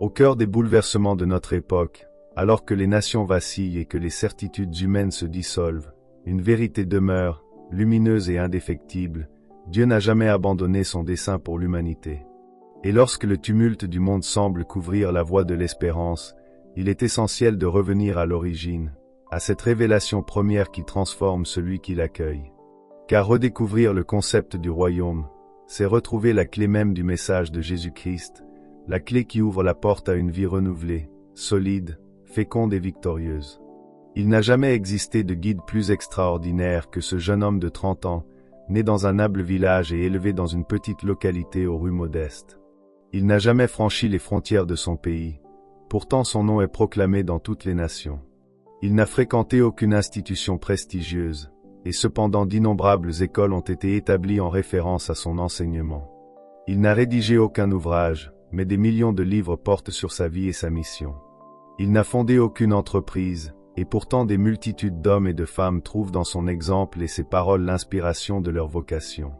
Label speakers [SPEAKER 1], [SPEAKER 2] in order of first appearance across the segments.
[SPEAKER 1] Au cœur des bouleversements de notre époque, alors que les nations vacillent et que les certitudes humaines se dissolvent, une vérité demeure, lumineuse et indéfectible. Dieu n'a jamais abandonné son dessein pour l'humanité. Et lorsque le tumulte du monde semble couvrir la voie de l'espérance, il est essentiel de revenir à l'origine, à cette révélation première qui transforme celui qui l'accueille. Car redécouvrir le concept du royaume, c'est retrouver la clé même du message de Jésus-Christ, la clé qui ouvre la porte à une vie renouvelée, solide, féconde et victorieuse. Il n'a jamais existé de guide plus extraordinaire que ce jeune homme de 30 ans, né dans un humble village et élevé dans une petite localité aux rues modestes. Il n'a jamais franchi les frontières de son pays, pourtant son nom est proclamé dans toutes les nations. Il n'a fréquenté aucune institution prestigieuse, et cependant d'innombrables écoles ont été établies en référence à son enseignement. Il n'a rédigé aucun ouvrage, mais des millions de livres portent sur sa vie et sa mission. Il n'a fondé aucune entreprise, et pourtant des multitudes d'hommes et de femmes trouvent dans son exemple et ses paroles l'inspiration de leur vocation.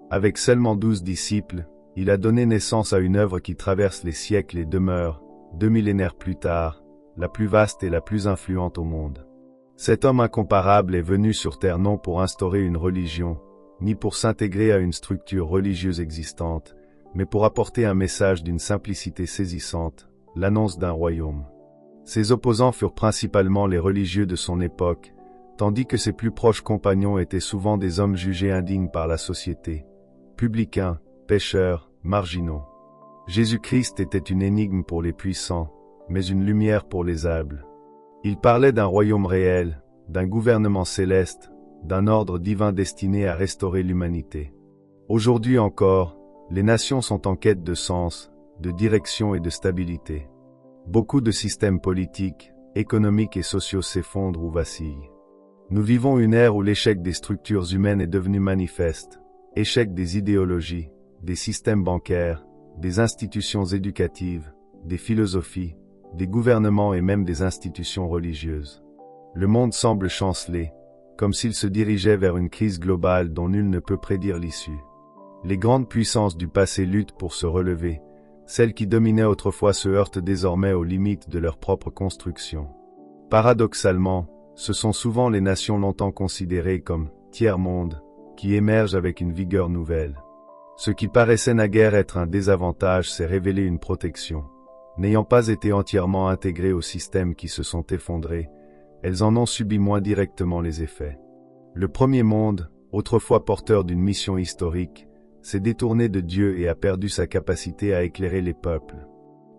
[SPEAKER 1] Avec seulement 12 disciples, il a donné naissance à une œuvre qui traverse les siècles et demeure, 2 millénaires plus tard, la plus vaste et la plus influente au monde. Cet homme incomparable est venu sur terre non pour instaurer une religion, ni pour s'intégrer à une structure religieuse existante, mais pour apporter un message d'une simplicité saisissante, l'annonce d'un royaume. Ses opposants furent principalement les religieux de son époque, tandis que ses plus proches compagnons étaient souvent des hommes jugés indignes par la société, publicains, pécheurs, marginaux. Jésus-Christ était une énigme pour les puissants, mais une lumière pour les humbles. Il parlait d'un royaume réel, d'un gouvernement céleste, d'un ordre divin destiné à restaurer l'humanité. Aujourd'hui encore, les nations sont en quête de sens, de direction et de stabilité. Beaucoup de systèmes politiques, économiques et sociaux s'effondrent ou vacillent. Nous vivons une ère où l'échec des structures humaines est devenu manifeste, échec des idéologies, des systèmes bancaires, des institutions éducatives, des philosophies, des gouvernements et même des institutions religieuses. Le monde semble chanceler, comme s'il se dirigeait vers une crise globale dont nul ne peut prédire l'issue. Les grandes puissances du passé luttent pour se relever, celles qui dominaient autrefois se heurtent désormais aux limites de leur propre construction. Paradoxalement, ce sont souvent les nations longtemps considérées comme « tiers-monde » qui émergent avec une vigueur nouvelle. Ce qui paraissait naguère être un désavantage s'est révélé une protection. N'ayant pas été entièrement intégrées aux systèmes qui se sont effondrés, elles en ont subi moins directement les effets. Le premier monde, autrefois porteur d'une mission historique, s'est détourné de Dieu et a perdu sa capacité à éclairer les peuples.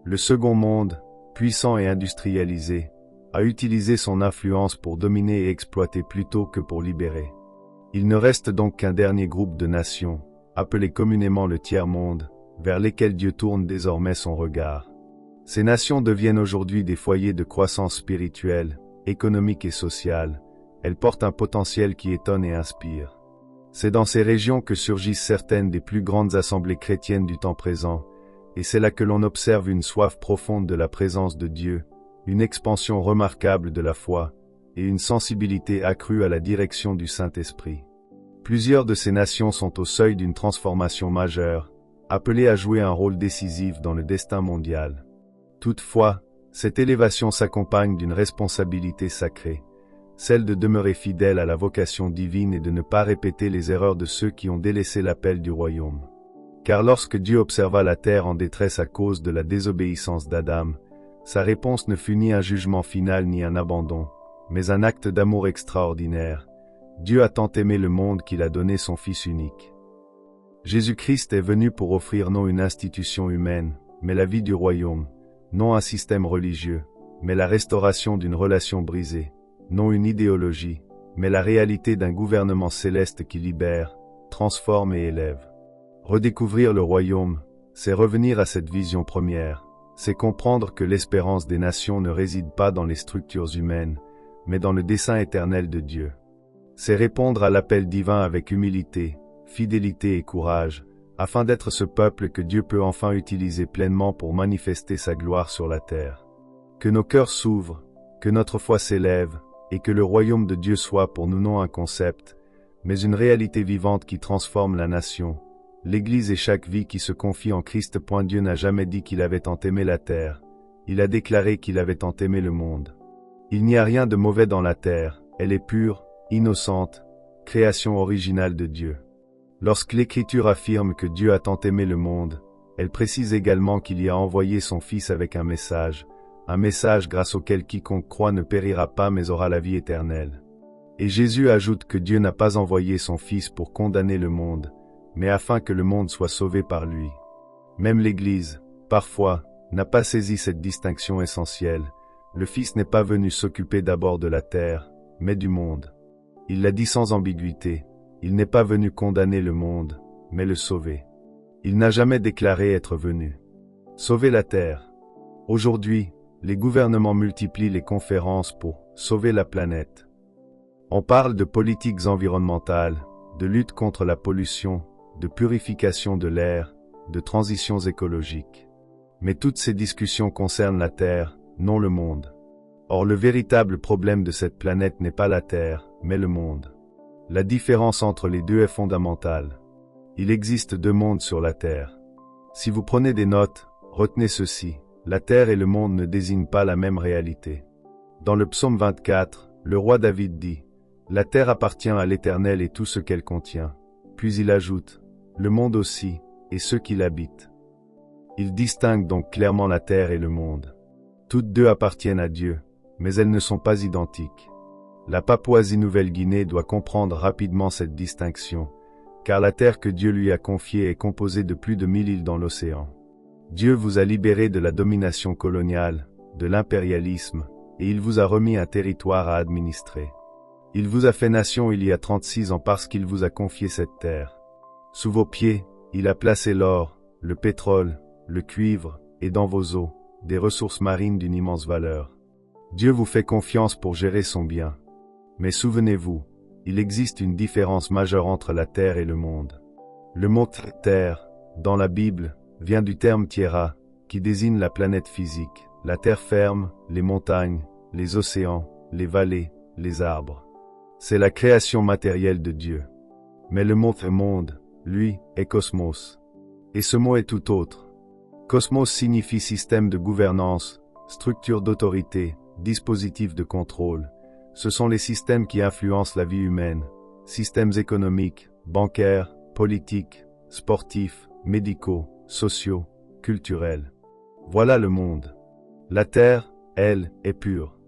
[SPEAKER 1] Le second monde, puissant et industrialisé, a utilisé son influence pour dominer et exploiter plutôt que pour libérer. Il ne reste donc qu'un dernier groupe de nations, appelé communément le tiers-monde, vers lesquelles Dieu tourne désormais son regard. Ces nations deviennent aujourd'hui des foyers de croissance spirituelle, économique et sociale. Elles portent un potentiel qui étonne et inspire. C'est dans ces régions que surgissent certaines des plus grandes assemblées chrétiennes du temps présent, et c'est là que l'on observe une soif profonde de la présence de Dieu, une expansion remarquable de la foi, et une sensibilité accrue à la direction du Saint-Esprit. Plusieurs de ces nations sont au seuil d'une transformation majeure, appelées à jouer un rôle décisif dans le destin mondial. Toutefois, cette élévation s'accompagne d'une responsabilité sacrée, celle de demeurer fidèle à la vocation divine et de ne pas répéter les erreurs de ceux qui ont délaissé l'appel du royaume. Car lorsque Dieu observa la terre en détresse à cause de la désobéissance d'Adam, sa réponse ne fut ni un jugement final ni un abandon, mais un acte d'amour extraordinaire. Dieu a tant aimé le monde qu'il a donné son Fils unique. Jésus-Christ est venu pour offrir non une institution humaine, mais la vie du royaume, non un système religieux, mais la restauration d'une relation brisée, non une idéologie, mais la réalité d'un gouvernement céleste qui libère, transforme et élève. Redécouvrir le royaume, c'est revenir à cette vision première, c'est comprendre que l'espérance des nations ne réside pas dans les structures humaines, mais dans le dessein éternel de Dieu. C'est répondre à l'appel divin avec humilité, fidélité et courage, afin d'être ce peuple que Dieu peut enfin utiliser pleinement pour manifester sa gloire sur la terre. Que nos cœurs s'ouvrent, que notre foi s'élève, et que le royaume de Dieu soit pour nous non un concept, mais une réalité vivante qui transforme la nation, l'Église et chaque vie qui se confie en Christ. Dieu n'a jamais dit qu'il avait tant aimé la terre, il a déclaré qu'il avait tant aimé le monde. Il n'y a rien de mauvais dans la terre, elle est pure, innocente, création originale de Dieu. Lorsque l'Écriture affirme que Dieu a tant aimé le monde, elle précise également qu'il y a envoyé son Fils avec un message grâce auquel quiconque croit ne périra pas mais aura la vie éternelle. Et Jésus ajoute que Dieu n'a pas envoyé son Fils pour condamner le monde, mais afin que le monde soit sauvé par lui. Même l'Église, parfois, n'a pas saisi cette distinction essentielle. Le Fils n'est pas venu s'occuper d'abord de la terre, mais du monde. Il l'a dit sans ambiguïté, il n'est pas venu condamner le monde, mais le sauver. Il n'a jamais déclaré être venu sauver la terre. Aujourd'hui, les gouvernements multiplient les conférences pour sauver la planète. On parle de politiques environnementales, de lutte contre la pollution, de purification de l'air, de transitions écologiques. Mais toutes ces discussions concernent la Terre, non le monde. Or le véritable problème de cette planète n'est pas la Terre, mais le monde. La différence entre les deux est fondamentale. Il existe deux mondes sur la Terre. Si vous prenez des notes, retenez ceci, la Terre et le monde ne désignent pas la même réalité. Dans le psaume 24, le roi David dit « La terre appartient à l'Éternel et tout ce qu'elle contient ». Puis il ajoute « Le monde aussi, et ceux qui l'habitent ». Il distingue donc clairement la terre et le monde. Toutes deux appartiennent à Dieu, mais elles ne sont pas identiques. La Papouasie-Nouvelle-Guinée doit comprendre rapidement cette distinction, car la terre que Dieu lui a confiée est composée de plus de 1000 îles dans l'océan. Dieu vous a libéré de la domination coloniale, de l'impérialisme, et il vous a remis un territoire à administrer. Il vous a fait nation il y a 36 ans parce qu'il vous a confié cette terre. Sous vos pieds, il a placé l'or, le pétrole, le cuivre, et dans vos eaux, des ressources marines d'une immense valeur. Dieu vous fait confiance pour gérer son bien. Mais souvenez-vous, il existe une différence majeure entre la terre et le monde. Le mot « terre », dans la Bible, vient du terme Tierra, qui désigne la planète physique, la terre ferme, les montagnes, les océans, les vallées, les arbres. C'est la création matérielle de Dieu. Mais le mot « monde », lui, est cosmos. Et ce mot est tout autre. Cosmos signifie système de gouvernance, structure d'autorité, dispositif de contrôle. Ce sont les systèmes qui influencent la vie humaine, systèmes économiques, bancaires, politiques, sportifs, médicaux, sociaux, culturels. Voilà le monde. La Terre, elle, est pure.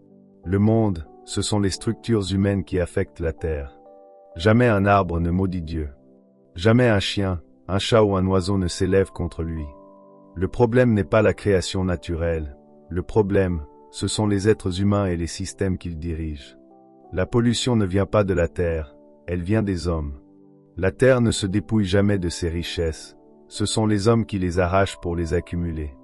[SPEAKER 1] Le monde, ce sont les structures humaines qui affectent la Terre. Jamais un arbre ne maudit Dieu. Jamais un chien, un chat ou un oiseau ne s'élève contre lui. Le problème n'est pas la création naturelle. Le problème, ce sont les êtres humains et les systèmes qu'ils dirigent. La pollution ne vient pas de la Terre, elle vient des hommes. La Terre ne se dépouille jamais de ses richesses. Ce sont les hommes qui les arrachent pour les accumuler.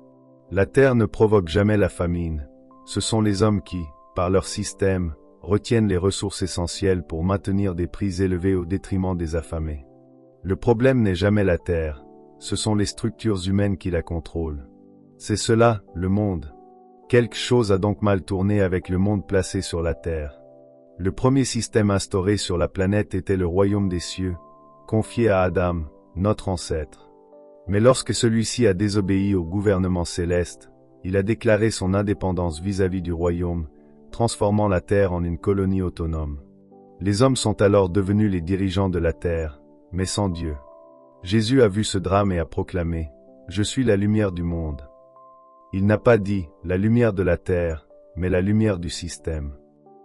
[SPEAKER 1] La terre ne provoque jamais la famine. Ce sont les hommes qui, par leur système, retiennent les ressources essentielles pour maintenir des prix élevés au détriment des affamés. Le problème n'est jamais la terre. Ce sont les structures humaines qui la contrôlent. C'est cela, le monde. Quelque chose a donc mal tourné avec le monde placé sur la terre. Le premier système instauré sur la planète était le royaume des cieux, confié à Adam, notre ancêtre. Mais lorsque celui-ci a désobéi au gouvernement céleste, il a déclaré son indépendance vis-à-vis du royaume, transformant la terre en une colonie autonome. Les hommes sont alors devenus les dirigeants de la terre, mais sans Dieu. Jésus a vu ce drame et a proclamé « Je suis la lumière du monde ». Il n'a pas dit « la lumière de la terre », mais la lumière du système.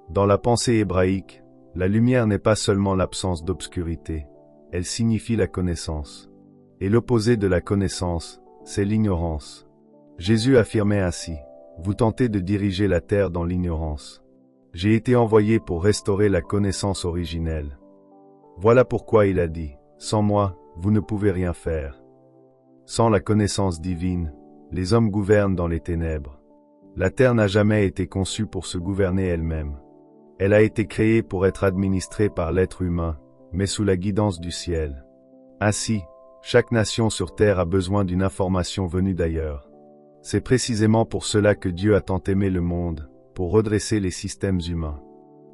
[SPEAKER 1] Dans la pensée hébraïque, la lumière n'est pas seulement l'absence d'obscurité, elle signifie la connaissance. Et l'opposé de la connaissance, c'est l'ignorance. Jésus affirmait ainsi, « Vous tentez de diriger la terre dans l'ignorance. J'ai été envoyé pour restaurer la connaissance originelle. » Voilà pourquoi il a dit, « Sans moi, vous ne pouvez rien faire. » Sans la connaissance divine, les hommes gouvernent dans les ténèbres. La terre n'a jamais été conçue pour se gouverner elle-même. Elle a été créée pour être administrée par l'être humain, mais sous la guidance du ciel. Ainsi, chaque nation sur terre a besoin d'une information venue d'ailleurs. C'est précisément pour cela que Dieu a tant aimé le monde, pour redresser les systèmes humains.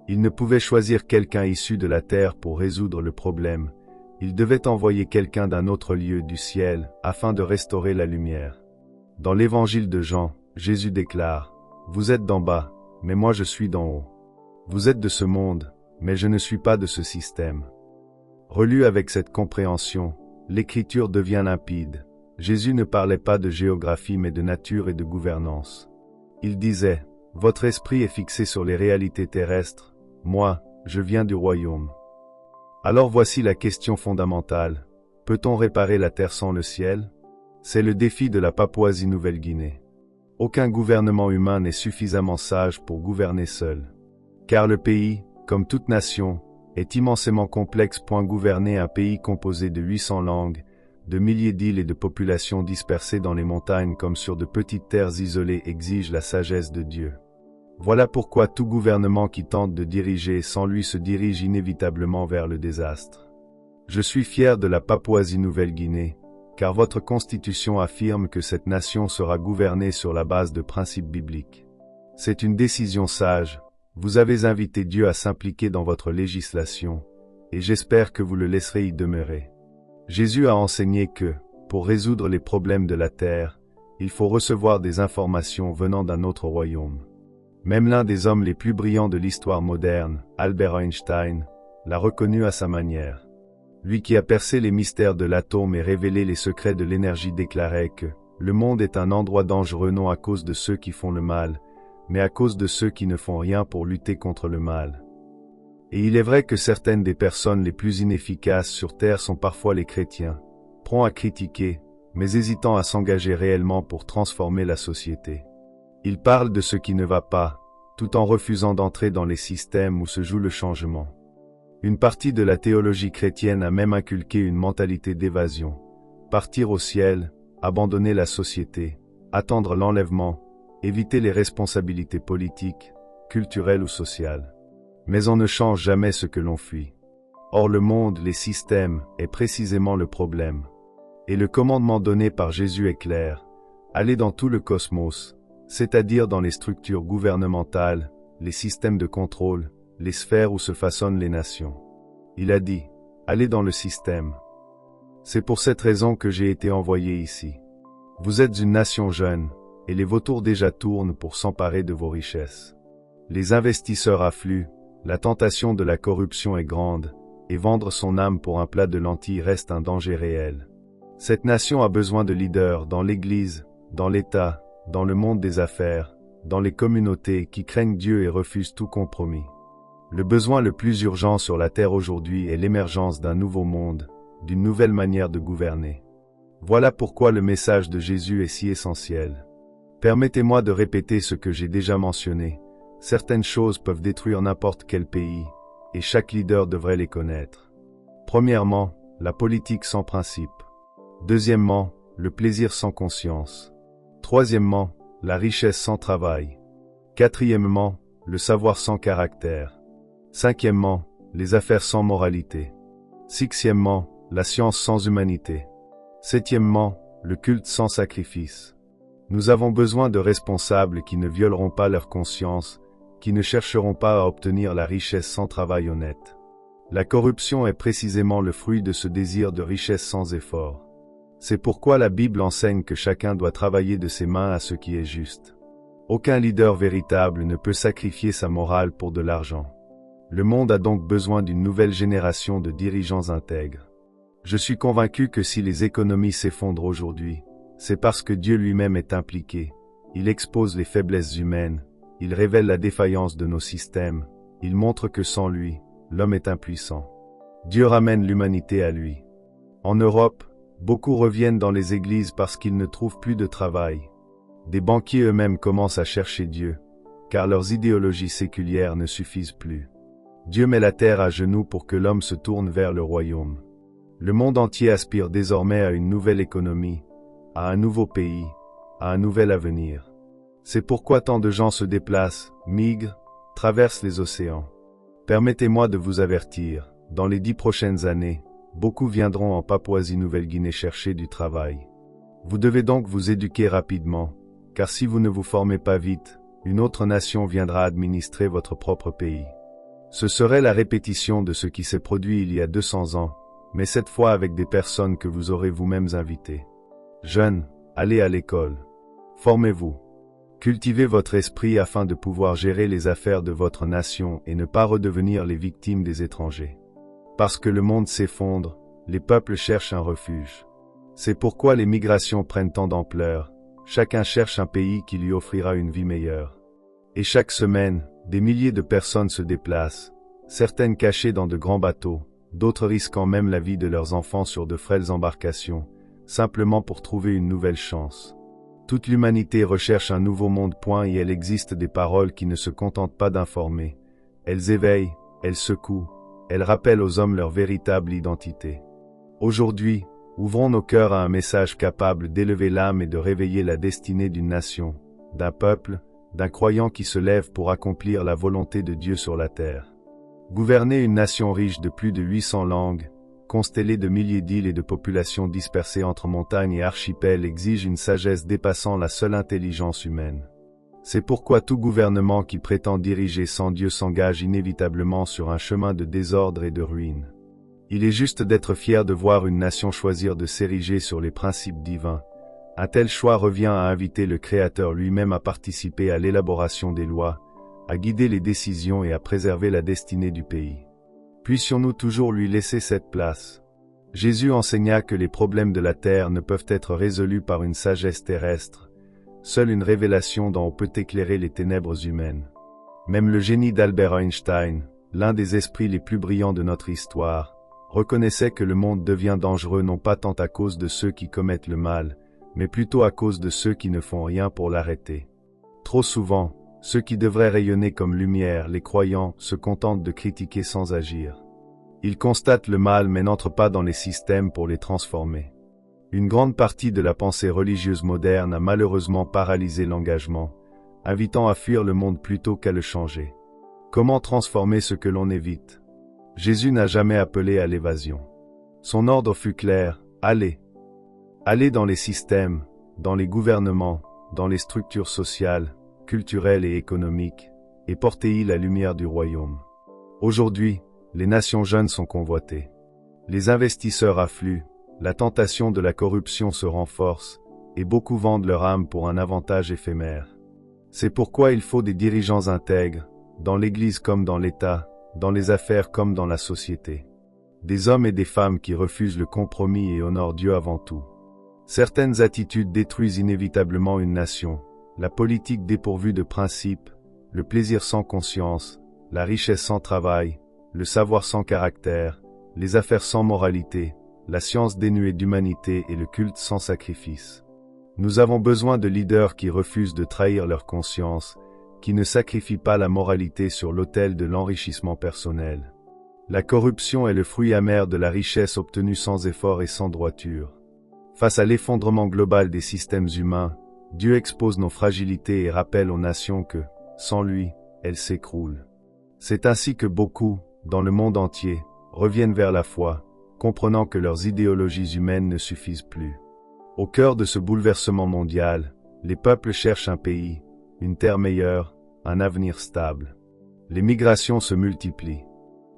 [SPEAKER 1] Il ne pouvait choisir quelqu'un issu de la terre pour résoudre le problème. Il devait envoyer quelqu'un d'un autre lieu du ciel, afin de restaurer la lumière. Dans l'évangile de Jean, Jésus déclare, « Vous êtes d'en bas, mais moi je suis d'en haut. Vous êtes de ce monde, mais je ne suis pas de ce système. » Relu avec cette compréhension, l'écriture devient limpide. Jésus ne parlait pas de géographie mais de nature et de gouvernance. Il disait, « Votre esprit est fixé sur les réalités terrestres, moi, je viens du royaume. » Alors voici la question fondamentale. Peut-on réparer la terre sans le ciel? C'est le défi de la Papouasie-Nouvelle-Guinée. Aucun gouvernement humain n'est suffisamment sage pour gouverner seul. Car le pays, comme toute nation, est immensément complexe. Gouverner un pays composé de 800 langues, de milliers d'îles et de populations dispersées dans les montagnes comme sur de petites terres isolées exige la sagesse de Dieu. Voilà pourquoi tout gouvernement qui tente de diriger sans lui se dirige inévitablement vers le désastre. Je suis fier de la Papouasie-Nouvelle-Guinée, car votre constitution affirme que cette nation sera gouvernée sur la base de principes bibliques. C'est une décision sage, vous avez invité Dieu à s'impliquer dans votre législation, et j'espère que vous le laisserez y demeurer. Jésus a enseigné que, pour résoudre les problèmes de la terre, il faut recevoir des informations venant d'un autre royaume. Même l'un des hommes les plus brillants de l'histoire moderne, Albert Einstein, l'a reconnu à sa manière. Lui qui a percé les mystères de l'atome et révélé les secrets de l'énergie déclarait que le monde est un endroit dangereux non à cause de ceux qui font le mal, mais à cause de ceux qui ne font rien pour lutter contre le mal. Et il est vrai que certaines des personnes les plus inefficaces sur Terre sont parfois les chrétiens, prompts à critiquer, mais hésitant à s'engager réellement pour transformer la société. Ils parlent de ce qui ne va pas, tout en refusant d'entrer dans les systèmes où se joue le changement. Une partie de la théologie chrétienne a même inculqué une mentalité d'évasion. Partir au ciel, abandonner la société, attendre l'enlèvement, éviter les responsabilités politiques, culturelles ou sociales. Mais on ne change jamais ce que l'on fuit. Or le monde, les systèmes, est précisément le problème. Et le commandement donné par Jésus est clair. Allez dans tout le cosmos, c'est-à-dire dans les structures gouvernementales, les systèmes de contrôle, les sphères où se façonnent les nations. Il a dit, allez dans le système. C'est pour cette raison que j'ai été envoyé ici. Vous êtes une nation jeune, et les vautours déjà tournent pour s'emparer de vos richesses. Les investisseurs affluent, la tentation de la corruption est grande, et vendre son âme pour un plat de lentilles reste un danger réel. Cette nation a besoin de leaders dans l'Église, dans l'État, dans le monde des affaires, dans les communautés qui craignent Dieu et refusent tout compromis. Le besoin le plus urgent sur la terre aujourd'hui est l'émergence d'un nouveau monde, d'une nouvelle manière de gouverner. Voilà pourquoi le message de Jésus est si essentiel. Permettez-moi de répéter ce que j'ai déjà mentionné. Certaines choses peuvent détruire n'importe quel pays, et chaque leader devrait les connaître. Premièrement, la politique sans principe. Deuxièmement, le plaisir sans conscience. Troisièmement, la richesse sans travail. Quatrièmement, le savoir sans caractère. Cinquièmement, les affaires sans moralité. Sixièmement, la science sans humanité. Septièmement, le culte sans sacrifice. Nous avons besoin de responsables qui ne violeront pas leur conscience, qui ne chercheront pas à obtenir la richesse sans travail honnête. La corruption est précisément le fruit de ce désir de richesse sans effort. C'est pourquoi la Bible enseigne que chacun doit travailler de ses mains à ce qui est juste. Aucun leader véritable ne peut sacrifier sa morale pour de l'argent. Le monde a donc besoin d'une nouvelle génération de dirigeants intègres. Je suis convaincu que si les économies s'effondrent aujourd'hui, c'est parce que Dieu lui-même est impliqué. Il expose les faiblesses humaines, il révèle la défaillance de nos systèmes, il montre que sans lui, l'homme est impuissant. Dieu ramène l'humanité à lui. En Europe, beaucoup reviennent dans les églises parce qu'ils ne trouvent plus de travail. Des banquiers eux-mêmes commencent à chercher Dieu, car leurs idéologies séculières ne suffisent plus. Dieu met la terre à genoux pour que l'homme se tourne vers le royaume. Le monde entier aspire désormais à une nouvelle économie, à un nouveau pays, à un nouvel avenir. C'est pourquoi tant de gens se déplacent, migrent, traversent les océans. Permettez-moi de vous avertir, dans les 10 prochaines années, beaucoup viendront en Papouasie-Nouvelle-Guinée chercher du travail. Vous devez donc vous éduquer rapidement, car si vous ne vous formez pas vite, une autre nation viendra administrer votre propre pays. Ce serait la répétition de ce qui s'est produit il y a 200 ans, mais cette fois avec des personnes que vous aurez vous-mêmes invitées. Jeunes, allez à l'école. Formez-vous. Cultivez votre esprit afin de pouvoir gérer les affaires de votre nation et ne pas redevenir les victimes des étrangers. Parce que le monde s'effondre, les peuples cherchent un refuge. C'est pourquoi les migrations prennent tant d'ampleur. Chacun cherche un pays qui lui offrira une vie meilleure. Et chaque semaine, des milliers de personnes se déplacent, certaines cachées dans de grands bateaux, d'autres risquant même la vie de leurs enfants sur de frêles embarcations, simplement pour trouver une nouvelle chance. Toute l'humanité recherche un nouveau monde. Et il existe des paroles qui ne se contentent pas d'informer. Elles éveillent, elles secouent, elles rappellent aux hommes leur véritable identité. Aujourd'hui, ouvrons nos cœurs à un message capable d'élever l'âme et de réveiller la destinée d'une nation, d'un peuple, d'un croyant qui se lève pour accomplir la volonté de Dieu sur la terre. Gouverner une nation riche de plus de 800 langues, constellée de milliers d'îles et de populations dispersées entre montagnes et archipels exige une sagesse dépassant la seule intelligence humaine. C'est pourquoi tout gouvernement qui prétend diriger sans Dieu s'engage inévitablement sur un chemin de désordre et de ruine. Il est juste d'être fier de voir une nation choisir de s'ériger sur les principes divins. Un tel choix revient à inviter le Créateur lui-même à participer à l'élaboration des lois, à guider les décisions et à préserver la destinée du pays. Puissions-nous toujours lui laisser cette place. Jésus enseigna que les problèmes de la terre ne peuvent être résolus par une sagesse terrestre. Seule une révélation d'en haut peut éclairer les ténèbres humaines. Même le génie d'Albert Einstein, l'un des esprits les plus brillants de notre histoire, reconnaissait que le monde devient dangereux non pas tant à cause de ceux qui commettent le mal, mais plutôt à cause de ceux qui ne font rien pour l'arrêter. Trop souvent, ceux qui devraient rayonner comme lumière, les croyants, se contentent de critiquer sans agir. Ils constatent le mal mais n'entrent pas dans les systèmes pour les transformer. Une grande partie de la pensée religieuse moderne a malheureusement paralysé l'engagement, invitant à fuir le monde plutôt qu'à le changer. Comment transformer ce que l'on évite? Jésus n'a jamais appelé à l'évasion. Son ordre fut clair, allez. Allez dans les systèmes, dans les gouvernements, dans les structures sociales, culturelles et économiques, et portez-y la lumière du royaume. Aujourd'hui, les nations jeunes sont convoitées. Les investisseurs affluent, la tentation de la corruption se renforce, et beaucoup vendent leur âme pour un avantage éphémère. C'est pourquoi il faut des dirigeants intègres, dans l'Église comme dans l'État, dans les affaires comme dans la société. Des hommes et des femmes qui refusent le compromis et honorent Dieu avant tout. Certaines attitudes détruisent inévitablement une nation. La politique dépourvue de principes, le plaisir sans conscience, la richesse sans travail, le savoir sans caractère, les affaires sans moralité, la science dénuée d'humanité et le culte sans sacrifice. Nous avons besoin de leaders qui refusent de trahir leur conscience, qui ne sacrifient pas la moralité sur l'autel de l'enrichissement personnel. La corruption est le fruit amer de la richesse obtenue sans effort et sans droiture. Face à l'effondrement global des systèmes humains, Dieu expose nos fragilités et rappelle aux nations que, sans lui, elles s'écroulent. C'est ainsi que beaucoup, dans le monde entier, reviennent vers la foi, comprenant que leurs idéologies humaines ne suffisent plus. Au cœur de ce bouleversement mondial, les peuples cherchent un pays, une terre meilleure, un avenir stable. Les migrations se multiplient,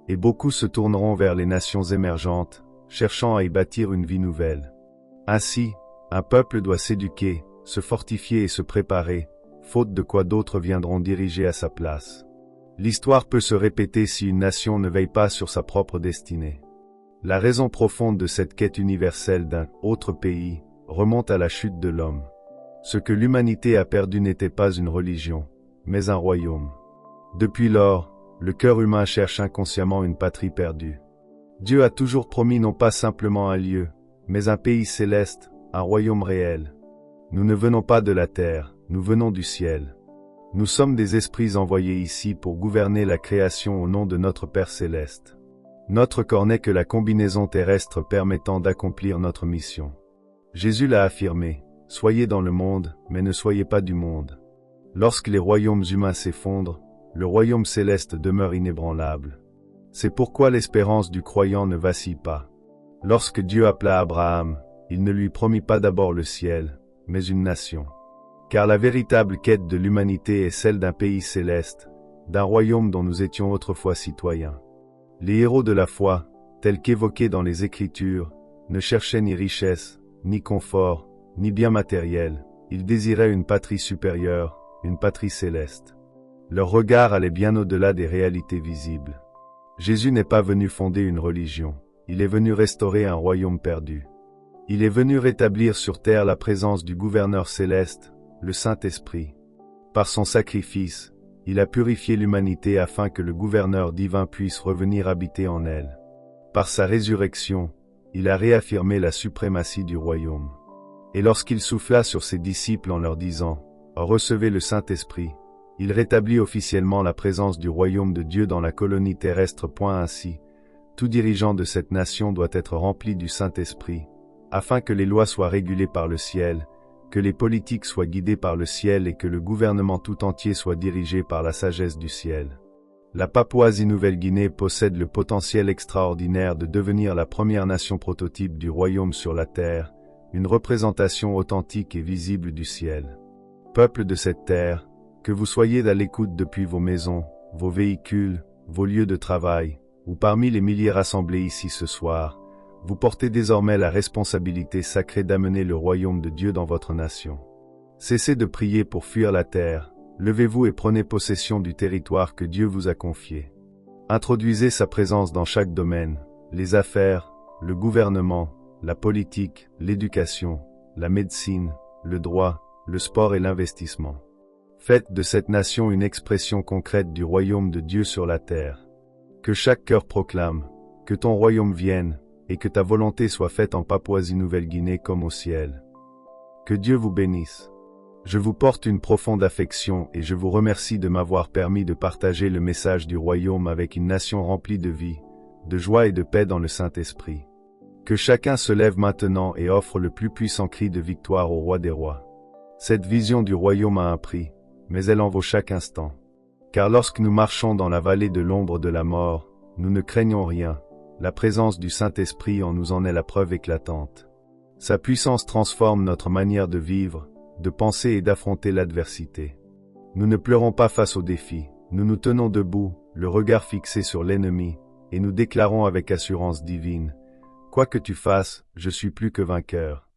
[SPEAKER 1] et beaucoup se tourneront vers les nations émergentes, cherchant à y bâtir une vie nouvelle. Ainsi, un peuple doit s'éduquer, se fortifier et se préparer, faute de quoi d'autres viendront diriger à sa place. L'histoire peut se répéter si une nation ne veille pas sur sa propre destinée. La raison profonde de cette quête universelle d'un autre pays remonte à la chute de l'homme. Ce que l'humanité a perdu n'était pas une religion, mais un royaume. Depuis lors, le cœur humain cherche inconsciemment une patrie perdue. Dieu a toujours promis non pas simplement un lieu, mais un pays céleste, un royaume réel. Nous ne venons pas de la terre, nous venons du ciel. Nous sommes des esprits envoyés ici pour gouverner la création au nom de notre Père céleste. Notre corps n'est que la combinaison terrestre permettant d'accomplir notre mission. Jésus l'a affirmé, « Soyez dans le monde, mais ne soyez pas du monde ». Lorsque les royaumes humains s'effondrent, le royaume céleste demeure inébranlable. C'est pourquoi l'espérance du croyant ne vacille pas. Lorsque Dieu appela Abraham, il ne lui promit pas d'abord le ciel, mais une nation. Car la véritable quête de l'humanité est celle d'un pays céleste, d'un royaume dont nous étions autrefois citoyens. Les héros de la foi, tels qu'évoqués dans les Écritures, ne cherchaient ni richesse, ni confort, ni bien matériel, ils désiraient une patrie supérieure, une patrie céleste. Leur regard allait bien au-delà des réalités visibles. Jésus n'est pas venu fonder une religion, il est venu restaurer un royaume perdu. Il est venu rétablir sur terre la présence du gouverneur céleste, le Saint-Esprit. Par son sacrifice, il a purifié l'humanité afin que le gouverneur divin puisse revenir habiter en elle. Par sa résurrection, il a réaffirmé la suprématie du royaume. Et lorsqu'il souffla sur ses disciples en leur disant « Recevez le Saint-Esprit », il rétablit officiellement la présence du royaume de Dieu dans la colonie terrestre. Ainsi, tout dirigeant de cette nation doit être rempli du Saint-Esprit, afin que les lois soient régulées par le ciel, que les politiques soient guidées par le ciel et que le gouvernement tout entier soit dirigé par la sagesse du ciel. La Papouasie-Nouvelle-Guinée possède le potentiel extraordinaire de devenir la première nation prototype du royaume sur la terre, une représentation authentique et visible du ciel. Peuple de cette terre, que vous soyez à l'écoute depuis vos maisons, vos véhicules, vos lieux de travail, ou parmi les milliers rassemblés ici ce soir, vous portez désormais la responsabilité sacrée d'amener le royaume de Dieu dans votre nation. Cessez de prier pour fuir la terre, levez-vous et prenez possession du territoire que Dieu vous a confié. Introduisez sa présence dans chaque domaine, les affaires, le gouvernement, la politique, l'éducation, la médecine, le droit, le sport et l'investissement. Faites de cette nation une expression concrète du royaume de Dieu sur la terre. Que chaque cœur proclame, que ton royaume vienne, et que ta volonté soit faite en Papouasie-Nouvelle-Guinée comme au ciel. Que Dieu vous bénisse. Je vous porte une profonde affection et je vous remercie de m'avoir permis de partager le message du royaume avec une nation remplie de vie, de joie et de paix dans le Saint-Esprit. Que chacun se lève maintenant et offre le plus puissant cri de victoire au roi des rois. Cette vision du royaume a un prix, mais elle en vaut chaque instant. Car lorsque nous marchons dans la vallée de l'ombre de la mort, nous ne craignons rien. La présence du Saint-Esprit en nous en est la preuve éclatante. Sa puissance transforme notre manière de vivre, de penser et d'affronter l'adversité. Nous ne pleurons pas face aux défis, nous nous tenons debout, le regard fixé sur l'ennemi, et nous déclarons avec assurance divine, « Quoi que tu fasses, je suis plus que vainqueur.